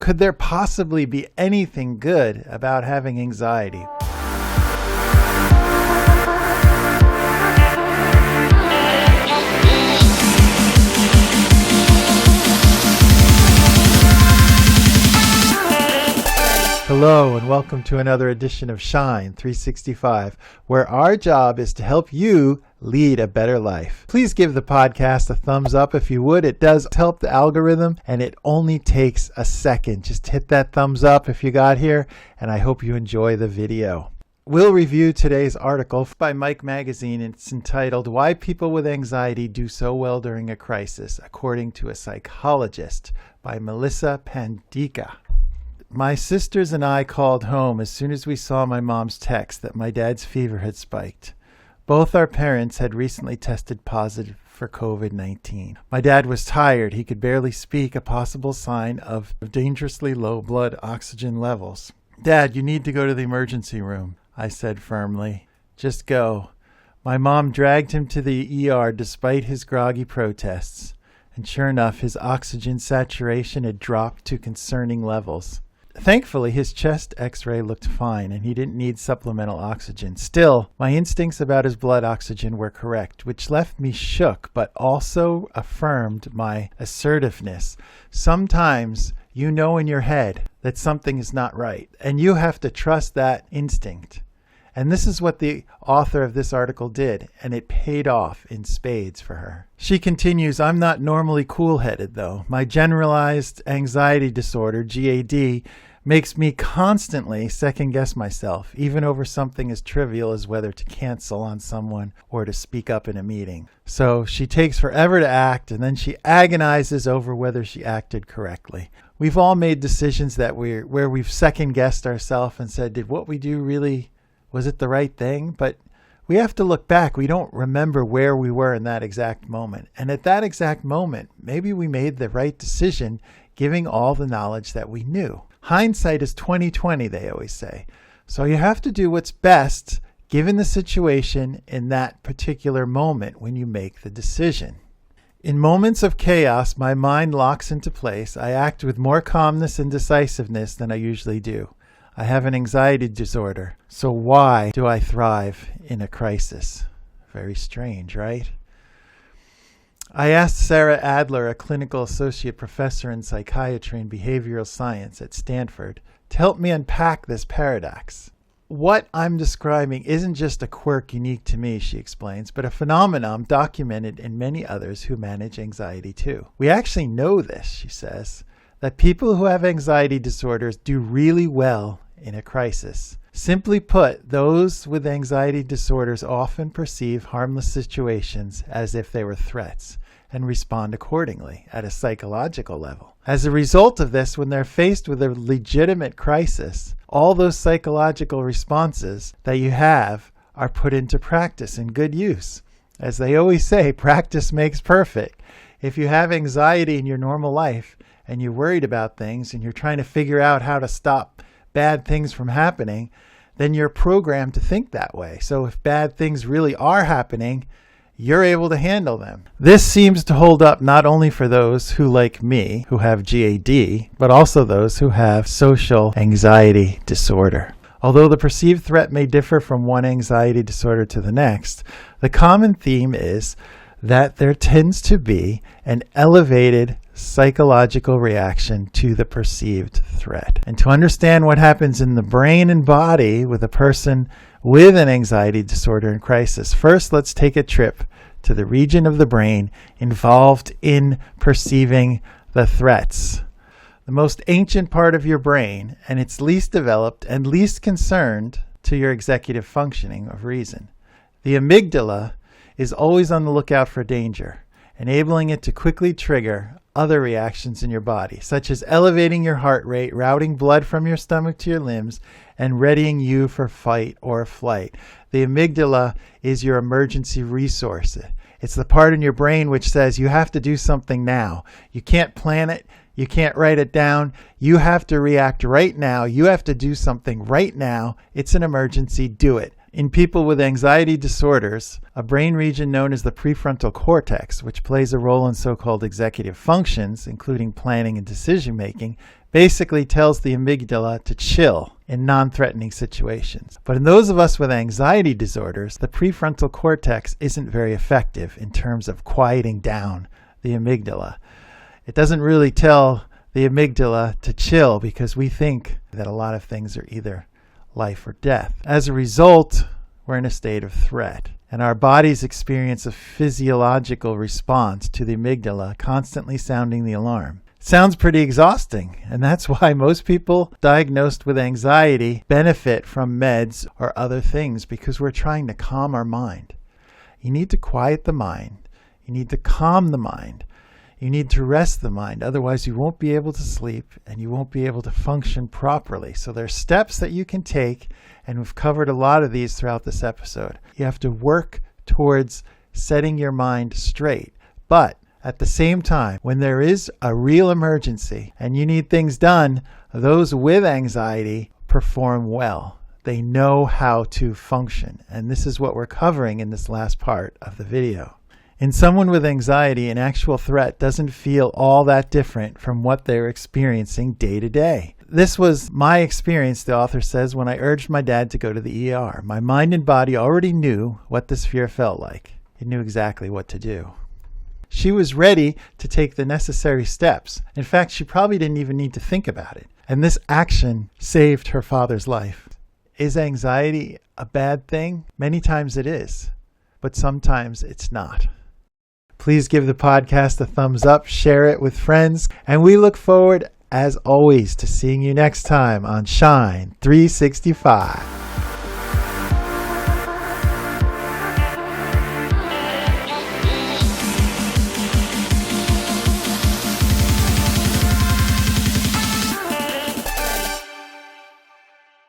Could there possibly be anything good about having anxiety? Hello and welcome to another edition of Shine 365, where our job is to help you lead a better life. Please give the podcast a thumbs up if you would. It does help the algorithm and it only takes a second. Just hit that thumbs up if you got here, and I hope you enjoy the video. We'll review today's article by Mike Magazine. It's entitled, Why People with Anxiety Do So Well During a Crisis, According to a Psychologist, by Melissa Pandika. My sisters and I called home as soon as we saw my mom's text that my dad's fever had spiked. Both our parents had recently tested positive for COVID-19. My dad was tired. He could barely speak, a possible sign of dangerously low blood oxygen levels. Dad, you need to go to the emergency room, I said firmly. Just go. My mom dragged him to the ER despite his groggy protests. And sure enough, his oxygen saturation had dropped to concerning levels. Thankfully, his chest x-ray looked fine and he didn't need supplemental oxygen. Still, my instincts about his blood oxygen were correct, which left me shook but also affirmed my assertiveness. Sometimes you know in your head that something is not right and you have to trust that instinct. And this is what the author of this article did, and it paid off in spades for her. She continues, I'm not normally cool-headed, though. My generalized anxiety disorder, GAD, makes me constantly second-guess myself, even over something as trivial as whether to cancel on someone or to speak up in a meeting. So she takes forever to act, and then she agonizes over whether she acted correctly. We've all made decisions where we've second-guessed ourselves and said, did what we do really... was it the right thing? But we have to look back. We don't remember where we were in that exact moment. And at that exact moment, maybe we made the right decision, giving all the knowledge that we knew. Hindsight is 20/20, they always say. So you have to do what's best given the situation in that particular moment when you make the decision. In moments of chaos, my mind locks into place. I act with more calmness and decisiveness than I usually do. I have an anxiety disorder, so why do I thrive in a crisis? Very strange, right? I asked Sarah Adler, a clinical associate professor in psychiatry and behavioral science at Stanford, to help me unpack this paradox. What I'm describing isn't just a quirk unique to me, she explains, but a phenomenon documented in many others who manage anxiety too. We actually know this, she says, that people who have anxiety disorders do really well in a crisis. Simply put, those with anxiety disorders often perceive harmless situations as if they were threats and respond accordingly at a psychological level. As a result of this, when they're faced with a legitimate crisis, all those psychological responses that you have are put into practice and good use. As they always say, practice makes perfect. If you have anxiety in your normal life and you're worried about things and you're trying to figure out how to stop bad things from happening, then you're programmed to think that way. So if bad things really are happening, you're able to handle them. This seems to hold up not only for those who, like me, who have GAD, but also those who have social anxiety disorder. Although the perceived threat may differ from one anxiety disorder to the next, the common theme is that there tends to be an elevated psychological reaction to the perceived threat. And to understand what happens in the brain and body with a person with an anxiety disorder in crisis, first let's take a trip to the region of the brain involved in perceiving the threats. The most ancient part of your brain, and it's least developed and least concerned to your executive functioning of reason. The amygdala is always on the lookout for danger, enabling it to quickly trigger other reactions in your body, such as elevating your heart rate, routing blood from your stomach to your limbs, and readying you for fight or flight. The amygdala is your emergency resource. It's the part in your brain which says you have to do something now. You can't plan it. You can't write it down. You have to react right now. You have to do something right now. It's an emergency. Do it. In people with anxiety disorders, a brain region known as the prefrontal cortex, which plays a role in so-called executive functions, including planning and decision-making, basically tells the amygdala to chill in non-threatening situations. But in those of us with anxiety disorders, the prefrontal cortex isn't very effective in terms of quieting down the amygdala. It doesn't really tell the amygdala to chill because we think that a lot of things are either life or death. As a result, we're in a state of threat, and our bodies experience a physiological response to the amygdala constantly sounding the alarm. Sounds pretty exhausting, and that's why most people diagnosed with anxiety benefit from meds or other things, because we're trying to calm our mind. You need to quiet the mind. You need to calm the mind. You need to rest the mind. Otherwise, you won't be able to sleep and you won't be able to function properly. So there's steps that you can take, and we've covered a lot of these throughout this episode. You have to work towards setting your mind straight. But at the same time, when there is a real emergency and you need things done, those with anxiety perform well. They know how to function. And this is what we're covering in this last part of the video. In someone with anxiety, an actual threat doesn't feel all that different from what they're experiencing day to day. This was my experience, the author says, when I urged my dad to go to the ER. My mind and body already knew what this fear felt like. It knew exactly what to do. She was ready to take the necessary steps. In fact, she probably didn't even need to think about it. And this action saved her father's life. Is anxiety a bad thing? Many times it is, but sometimes it's not. Please give the podcast a thumbs up, share it with friends, and we look forward, as always, to seeing you next time on Shine 365.